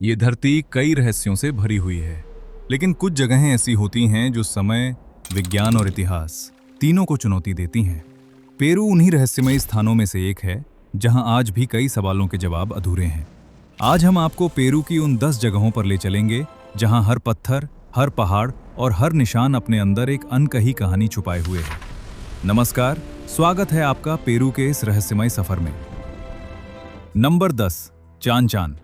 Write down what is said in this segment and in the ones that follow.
ये धरती कई रहस्यों से भरी हुई है, लेकिन कुछ जगहें ऐसी होती हैं जो समय, विज्ञान और इतिहास तीनों को चुनौती देती हैं। पेरू उन्हीं रहस्यमयी स्थानों में से एक है जहां आज भी कई सवालों के जवाब अधूरे हैं। आज हम आपको पेरू की उन 10 जगहों पर ले चलेंगे जहां हर पत्थर, हर पहाड़ और हर निशान अपने अंदर एक अनकही कहानी छुपाए हुए है। नमस्कार, स्वागत है आपका पेरू के इस रहस्यमय सफर में। नंबर 10, चान चान।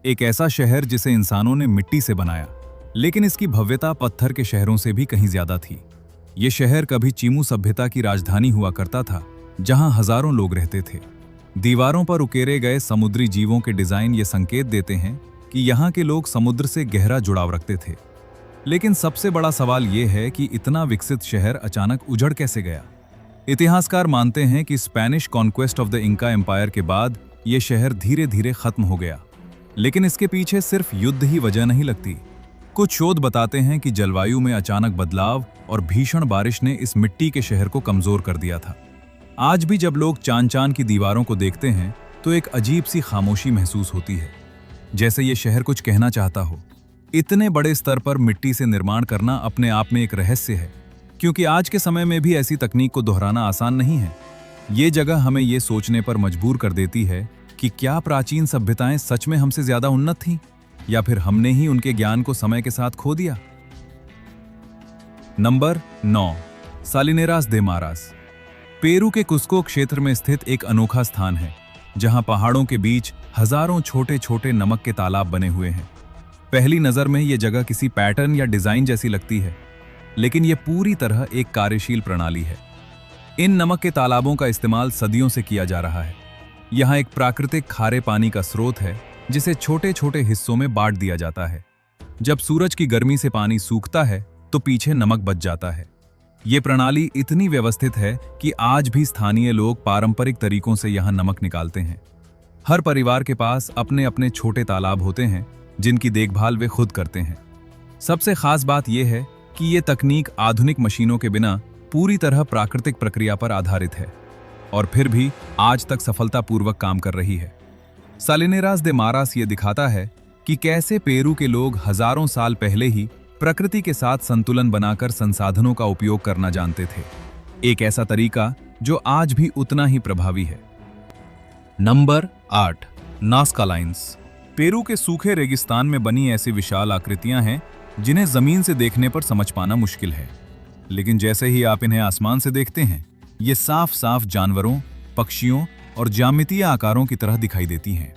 एक ऐसा शहर जिसे इंसानों ने मिट्टी से बनाया, लेकिन इसकी भव्यता पत्थर के शहरों से भी कहीं ज्यादा थी। ये शहर कभी चीमू सभ्यता की राजधानी हुआ करता था, जहां हजारों लोग रहते थे। दीवारों पर उकेरे गए समुद्री जीवों के डिजाइन ये संकेत देते हैं कि यहाँ के लोग समुद्र से गहरा जुड़ाव रखते थे। लेकिन सबसे बड़ा सवाल ये है कि इतना विकसित शहर अचानक उजड़ कैसे गया। इतिहासकार मानते हैं कि Spanish conquest of the Inca empire के बाद ये शहर धीरे धीरे खत्म हो गया, लेकिन इसके पीछे सिर्फ युद्ध ही वजह नहीं लगती। कुछ शोध बताते हैं कि जलवायु में अचानक बदलाव और भीषण बारिश ने इस मिट्टी के शहर को कमजोर कर दिया था। आज भी जब लोग चान चान की दीवारों को देखते हैं तो एक अजीब सी खामोशी महसूस होती है, जैसे ये शहर कुछ कहना चाहता हो। इतने बड़े स्तर पर मिट्टी से निर्माण करना अपने आप में एक रहस्य है, क्योंकि आज के समय में भी ऐसी तकनीक को दोहराना आसान नहीं है। ये जगह हमें ये सोचने पर मजबूर कर देती है कि क्या प्राचीन सभ्यताएं सच में हमसे ज्यादा उन्नत थीं, या फिर हमने ही उनके ज्ञान को समय के साथ खो दिया। नंबर 9, सालिनेरास दे मारास। पेरू के कुस्को क्षेत्र में स्थित एक अनोखा स्थान है, जहां पहाड़ों के बीच हजारों छोटे छोटे नमक के तालाब बने हुए हैं। पहली नजर में यह जगह किसी पैटर्न या डिजाइन जैसी लगती है, लेकिन यह पूरी तरह एक कार्यशील प्रणाली है। इन नमक के तालाबों का इस्तेमाल सदियों से किया जा रहा है। यहाँ एक प्राकृतिक खारे पानी का स्रोत है, जिसे छोटे छोटे हिस्सों में बांट दिया जाता है। जब सूरज की गर्मी से पानी सूखता है तो पीछे नमक बच जाता है। ये प्रणाली इतनी व्यवस्थित है कि आज भी स्थानीय लोग पारंपरिक तरीकों से यहाँ नमक निकालते हैं। हर परिवार के पास अपने अपने छोटे तालाब होते हैं, जिनकी देखभाल वे खुद करते हैं। सबसे खास बात यह है कि ये तकनीक आधुनिक मशीनों के बिना पूरी तरह प्राकृतिक प्रक्रिया पर आधारित है, और फिर भी आज तक सफलतापूर्वक काम कर रही है। सालिनेरास दे मारास ये दिखाता है कि कैसे पेरू के लोग हजारों साल पहले ही प्रकृति के साथ संतुलन बनाकर संसाधनों का उपयोग करना जानते थे, एक ऐसा तरीका जो आज भी उतना ही प्रभावी है। Number 8, Nazca lines. पेरू के सूखे रेगिस्तान में बनी ऐसी विशाल आकृतियां हैं जिन्हें जमीन से देखने पर समझ पाना मुश्किल है, लेकिन जैसे ही आप इन्हें आसमान से देखते हैं, ये साफ साफ जानवरों, पक्षियों और ज्यामितीय आकारों की तरह दिखाई देती हैं।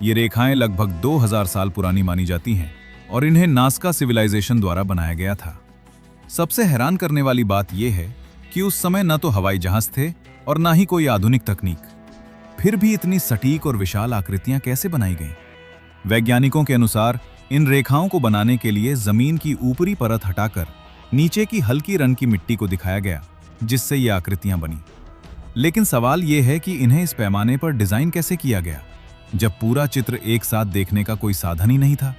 ये रेखाएं लगभग 2000 साल पुरानी मानी जाती हैं और इन्हें नास्का सिविलाइजेशन द्वारा बनाया गया था। सबसे हैरान करने वाली बात यह है कि उस समय न तो हवाई जहाज थे और न ही कोई आधुनिक तकनीक, फिर भी इतनी सटीक और विशाल आकृतियां कैसे बनाई गईं? वैज्ञानिकों के अनुसार इन रेखाओं को बनाने के लिए जमीन की ऊपरी परत हटाकर नीचे की हल्की रंग की मिट्टी को दिखाया गया, जिससे ये आकृतियां बनी। लेकिन सवाल यह है कि इन्हें इस पैमाने पर डिजाइन कैसे किया गया, जब पूरा चित्र एक साथ देखने का कोई साधन ही नहीं था।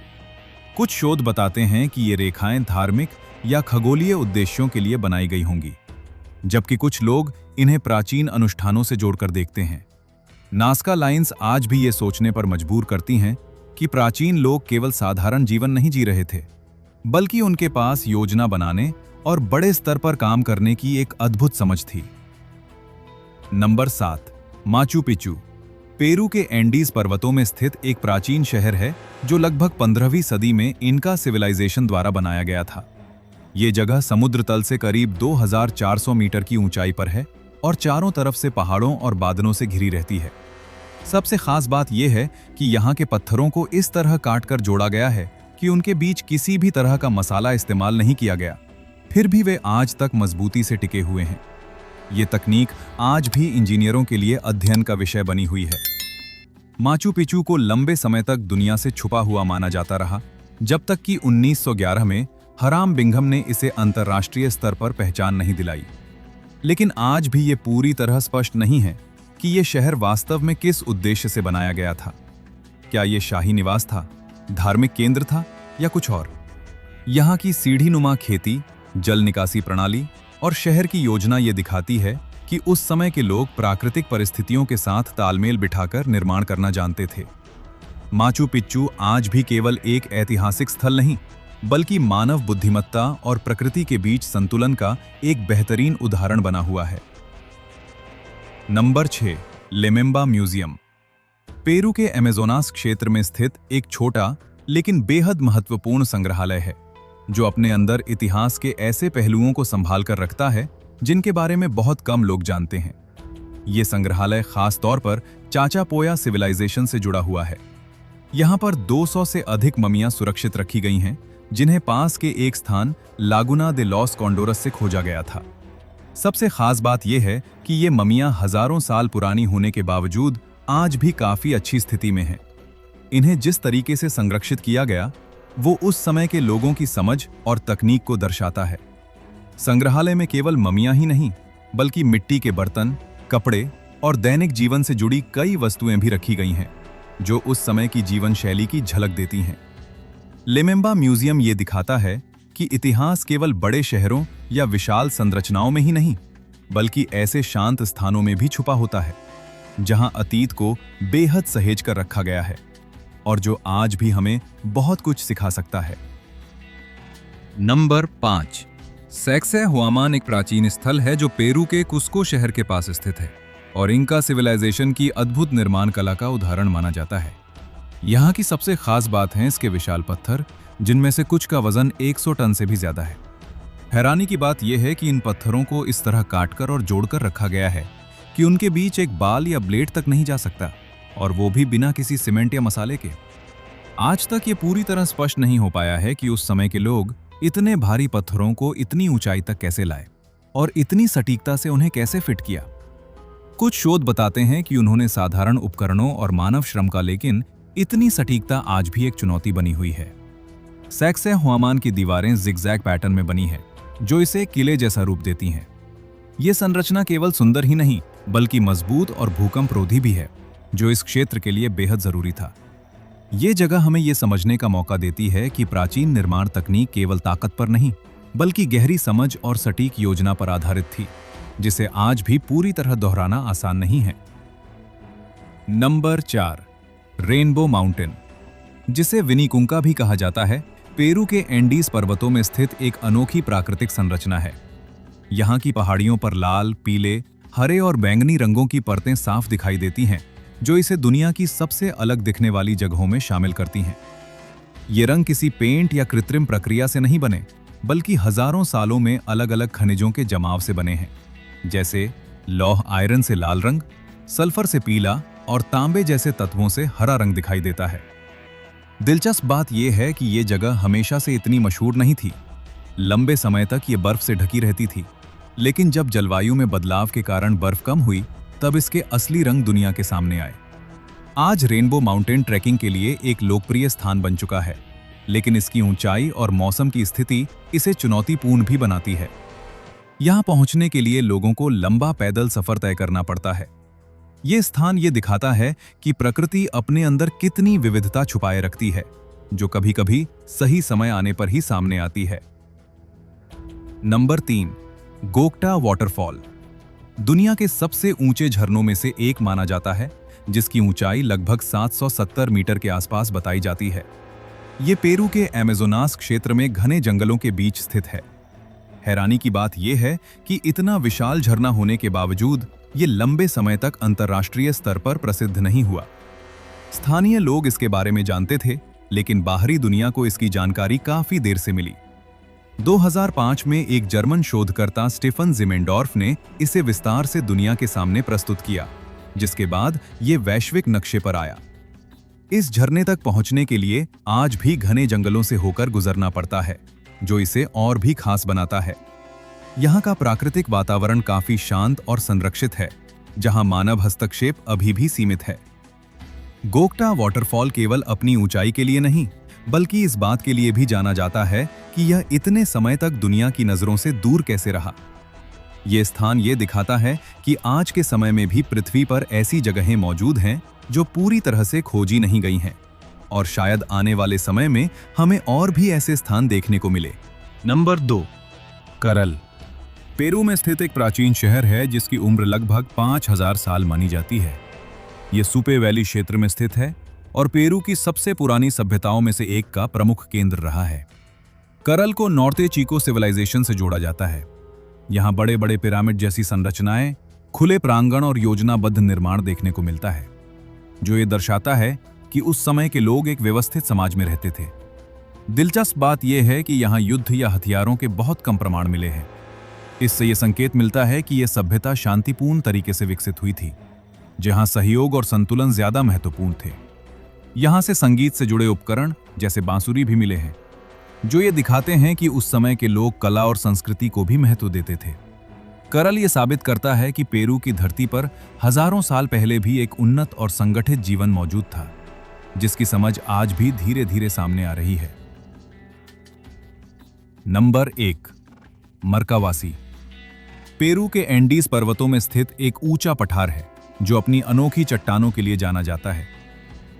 कुछ शोध बताते हैं कि ये रेखाएं धार्मिक या खगोलीय उद्देश्यों के लिए बनाई गई होंगी, जबकि कुछ लोग इन्हें प्राचीन अनुष्ठानों से जोड़कर देखते हैं। नास्का लाइन्स आज भी ये सोचने पर मजबूर करती हैं कि प्राचीन लोग केवल साधारण जीवन नहीं जी रहे थे, बल्कि उनके पास योजना बनाने और बड़े स्तर पर काम करने की एक अद्भुत समझ थी। Number 7, Machu Picchu. पेरू के एंडीज पर्वतों में स्थित एक प्राचीन शहर है जो लगभग 15वीं सदी में इनका सिविलाइजेशन द्वारा बनाया गया था। ये जगह समुद्र तल से करीब 2400 मीटर की ऊंचाई पर है और चारों तरफ से पहाड़ों और बादलों से घिरी रहती है। सबसे खास बात यह है कि यहाँ के पत्थरों को इस तरह काटकर जोड़ा गया है कि उनके बीच किसी भी तरह का मसाला इस्तेमाल नहीं किया गया, फिर भी वे आज तक मजबूती से टिके हुए हैं। ये तकनीक आज भी इंजीनियरों के लिए अध्ययन का विषय बनी हुई है। माचू पिचू को लंबे समय तक दुनिया से छुपा हुआ माना जाता रहा, जब तक कि 1911 में हराम बिंघम ने इसे अंतर्राष्ट्रीय स्तर पर पहचान नहीं दिलाई। लेकिन आज भी ये पूरी तरह स्पष्ट नहीं है कि ये शहर वास्तव में किस उद्देश्य से बनाया गया था। क्या ये शाही निवास था, धार्मिक केंद्र था, या कुछ और? यहाँ की सीढ़ीनुमा खेती, जल निकासी प्रणाली और शहर की योजना ये दिखाती है कि उस समय के लोग प्राकृतिक परिस्थितियों के साथ तालमेल बिठाकर निर्माण करना जानते थे। माचू पिच्चू आज भी केवल एक ऐतिहासिक स्थल नहीं, बल्कि मानव बुद्धिमत्ता और प्रकृति के बीच संतुलन का एक बेहतरीन उदाहरण बना हुआ है। Number 6, लेमेम्बा museum. पेरू के अमेज़ोनास क्षेत्र में स्थित एक छोटा लेकिन बेहद महत्वपूर्ण संग्रहालय है, जो अपने अंदर इतिहास के ऐसे पहलुओं को संभाल कर रखता है जिनके बारे में बहुत कम लोग जानते हैं। ये संग्रहालय खास तौर पर चाचापोया सिविलाइजेशन से जुड़ा हुआ है। यहाँ पर 200 से अधिक ममियां सुरक्षित रखी गई हैं, जिन्हें पास के एक स्थान लागुना दे लॉस कॉन्डोरस से खोजा गया था। सबसे खास बात यह है कि ये ममियां हजारों साल पुरानी होने के बावजूद आज भी काफी अच्छी स्थिति में हैं। इन्हें जिस तरीके से संरक्षित किया गया, वो उस समय के लोगों की समझ और तकनीक को दर्शाता है। संग्रहालय में केवल ममियां ही नहीं, बल्कि मिट्टी के बर्तन, कपड़े और दैनिक जीवन से जुड़ी कई वस्तुएं भी रखी गई हैं, जो उस समय की जीवन शैली की झलक देती हैं। लेमेम्बा म्यूजियम ये दिखाता है कि इतिहास केवल बड़े शहरों या विशाल संरचनाओं में ही नहीं, बल्कि ऐसे शांत स्थानों में भी छुपा होता है, जहां अतीत को बेहद सहेज कर रखा गया है और जो आज भी हमें बहुत कुछ सिखा सकता है। नंबर 5, सैक्साहुआमान एक प्राचीन स्थल है जो पेरू के कुस्को शहर के पास स्थित है और इंका सिविलाइजेशन की अद्भुत निर्माण कला का उदाहरण माना जाता है। यहाँ की सबसे खास बात है इसके विशाल पत्थर, जिनमें से कुछ का वजन 100 टन से भी ज्यादा है। हैरानी की बात यह है कि इन पत्थरों को इस तरह काटकर और जोड़कर रखा गया है कि उनके बीच एक बाल या ब्लेड तक नहीं जा सकता, और वो भी बिना किसी सीमेंट या मसाले के। आज तक ये पूरी तरह स्पष्ट नहीं हो पाया है कि उस समय के लोग इतने भारी पत्थरों को इतनी ऊंचाई तक कैसे लाए और इतनी सटीकता से उन्हें कैसे फिट किया। कुछ शोध बताते हैं कि उन्होंने साधारण उपकरणों और मानव श्रम का, लेकिन इतनी सटीकता आज भी एक चुनौती बनी हुई है। सैक्साहुआमान की दीवारें जिगजैग पैटर्न में बनी है, जो इसे किले जैसा रूप देती हैं। ये संरचना केवल सुंदर ही नहीं, बल्कि मजबूत और भूकंपरोधी भी है, जो इस क्षेत्र के लिए बेहद जरूरी था। ये जगह हमें ये समझने का मौका देती है कि प्राचीन निर्माण तकनीक केवल ताकत पर नहीं, बल्कि गहरी समझ और सटीक योजना पर आधारित थी, जिसे आज भी पूरी तरह दोहराना आसान नहीं है। नंबर 4, रेनबो माउंटेन, जिसे विनीकुंका भी कहा जाता है, पेरू के एंडीज पर्वतों में स्थित एक अनोखी प्राकृतिक संरचना है। यहाँ की पहाड़ियों पर लाल, पीले, हरे और बैंगनी रंगों की परतें साफ दिखाई देती हैं, जो इसे दुनिया की सबसे अलग दिखने वाली जगहों में शामिल करती हैं। ये रंग किसी पेंट या कृत्रिम प्रक्रिया से नहीं बने, बल्कि हजारों सालों में अलग अलग खनिजों के जमाव से बने हैं, जैसे लौह आयरन से लाल रंग, सल्फर से पीला और तांबे जैसे तत्वों से हरा रंग दिखाई देता है। दिलचस्प बात यह है कि ये जगह हमेशा से इतनी मशहूर नहीं थी। लंबे समय तक ये बर्फ से ढकी रहती थी, लेकिन जब जलवायु में बदलाव के कारण बर्फ कम हुई, तब इसके असली रंग दुनिया के सामने आए। आज रेनबो माउंटेन ट्रैकिंग के लिए एक लोकप्रिय स्थान बन चुका है, लेकिन इसकी ऊंचाई और मौसम की स्थिति इसे चुनौतीपूर्ण भी बनाती है। यहाँ पहुंचने के लिए लोगों को लंबा पैदल सफर तय करना पड़ता है। ये स्थान ये दिखाता है कि प्रकृति अपने अंदर कितनी विविधता छुपाए रखती है, जो कभी-कभी सही समय आने पर ही सामने आती है। नंबर 3, गोक्टा वाटरफॉल, दुनिया के सबसे ऊंचे झरनों में से एक माना जाता है, जिसकी ऊंचाई लगभग 770 मीटर के आसपास बताई जाती है। ये पेरू के अमेज़ोनास क्षेत्र में घने जंगलों के बीच स्थित है। हैरानी की बात यह है कि इतना विशाल झरना होने के बावजूद ये लंबे समय तक अंतर्राष्ट्रीय स्तर पर प्रसिद्ध नहीं हुआ। स्थानीय लोग इसके बारे में जानते थे, लेकिन बाहरी दुनिया को इसकी जानकारी काफी देर से मिली। 2005 में एक जर्मन शोधकर्ता स्टीफन जिमेंडॉर्फ ने इसे विस्तार से दुनिया के सामने प्रस्तुत किया, जिसके बाद ये वैश्विक नक्शे पर आया। इस झरने तक पहुंचने के लिए आज भी घने जंगलों से होकर गुजरना पड़ता है, जो इसे और भी खास बनाता है। यहाँ का प्राकृतिक वातावरण काफी शांत और संरक्षित है, जहाँ मानव हस्तक्षेप अभी भी सीमित है। गोक्टा वाटरफॉल केवल अपनी ऊंचाई के लिए नहीं, बल्कि इस बात के लिए भी जाना जाता है कि यह इतने समय तक दुनिया की नजरों से दूर कैसे रहा। यह स्थान ये दिखाता है कि आज के समय में भी पृथ्वी पर ऐसी जगहें मौजूद हैं जो पूरी तरह से खोजी नहीं गई हैं, और शायद आने वाले समय में हमें और भी ऐसे स्थान देखने को मिले। नंबर 2, करल, पेरू में स्थित एक प्राचीन शहर है जिसकी उम्र लगभग 5000 साल मानी जाती है। ये सुपे वैली क्षेत्र में स्थित है और पेरू की सबसे पुरानी सभ्यताओं में से एक का प्रमुख केंद्र रहा है। करल को नॉर्ते चीको सिविलाइजेशन से जोड़ा जाता है। यहाँ बड़े बड़े पिरामिड जैसी संरचनाएं, खुले प्रांगण और योजनाबद्ध निर्माण देखने को मिलता है, जो ये दर्शाता है कि उस समय के लोग एक व्यवस्थित समाज में रहते थे। दिलचस्प बात यह है कि यहाँ युद्ध या हथियारों के बहुत कम प्रमाण मिले हैं। इससे यह संकेत मिलता है कि यह सभ्यता शांतिपूर्ण तरीके से विकसित हुई थी, जहाँ सहयोग और संतुलन ज्यादा महत्वपूर्ण थे। यहाँ से संगीत से जुड़े उपकरण जैसे बांसुरी भी मिले हैं, जो ये दिखाते हैं कि उस समय के लोग कला और संस्कृति को भी महत्व देते थे। करल ये साबित करता है कि पेरू की धरती पर हजारों साल पहले भी एक उन्नत और संगठित जीवन मौजूद था, जिसकी समझ आज भी धीरे धीरे सामने आ रही है। नंबर 1, मरकावासी। पेरू के एंडीज पर्वतों में स्थित एक ऊंचा पठार है, जो अपनी अनोखी चट्टानों के लिए जाना जाता है।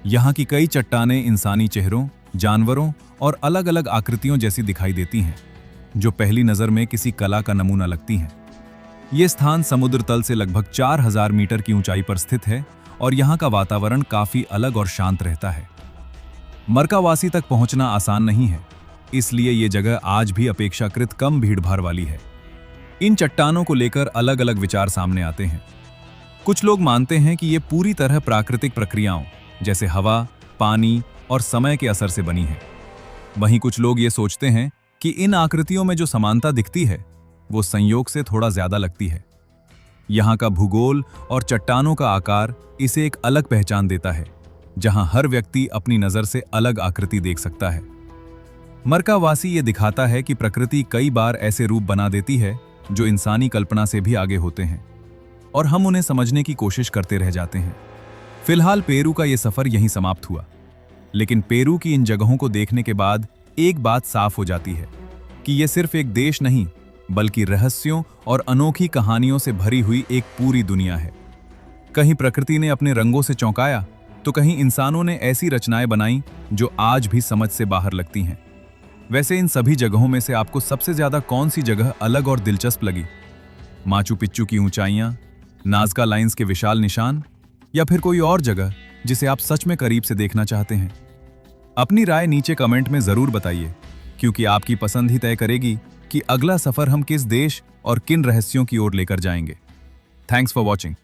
यहाँ की कई चट्टानें इंसानी चेहरों, जानवरों और अलग अलग आकृतियों जैसी दिखाई देती हैं, जो पहली नज़र में किसी कला का नमूना लगती हैं। ये स्थान समुद्र तल से लगभग 4000 मीटर की ऊंचाई पर स्थित है और यहाँ का वातावरण काफी अलग और शांत रहता है। मरकावासी तक पहुंचना आसान नहीं है, इसलिए ये जगह आज भी अपेक्षाकृत कम भीड़भाड़ वाली है। इन चट्टानों को लेकर अलग अलग विचार सामने आते हैं। कुछ लोग मानते हैं कि ये पूरी तरह प्राकृतिक प्रक्रियाओं जैसे हवा, पानी और समय के असर से बनी है। वहीं कुछ लोग ये सोचते हैं कि इन आकृतियों में जो समानता दिखती है वो संयोग से थोड़ा ज्यादा लगती है। यहाँ का भूगोल और चट्टानों का आकार इसे एक अलग पहचान देता है, जहाँ हर व्यक्ति अपनी नज़र से अलग आकृति देख सकता है। मरकावासी ये दिखाता है कि प्रकृति कई बार ऐसे रूप बना देती है जो इंसानी कल्पना से भी आगे होते हैं, और हम उन्हें समझने की कोशिश करते रह जाते हैं। फिलहाल पेरू का ये सफर यहीं समाप्त हुआ, लेकिन पेरू की इन जगहों को देखने के बाद एक बात साफ हो जाती है कि ये सिर्फ एक देश नहीं, बल्कि रहस्यों और अनोखी कहानियों से भरी हुई एक पूरी दुनिया है। कहीं प्रकृति ने अपने रंगों से चौंकाया, तो कहीं इंसानों ने ऐसी रचनाएं बनाई जो आज भी समझ से बाहर लगती हैं। वैसे इन सभी जगहों में से आपको सबसे ज्यादा कौन सी जगह अलग और दिलचस्प लगी? माचू पिच्चू की ऊंचाइयां, नाज़का लाइंस के विशाल निशान, या फिर कोई और जगह जिसे आप सच में करीब से देखना चाहते हैं? अपनी राय नीचे कमेंट में जरूर बताइए, क्योंकि आपकी पसंद ही तय करेगी कि अगला सफर हम किस देश और किन रहस्यों की ओर लेकर जाएंगे। Thanks for watching.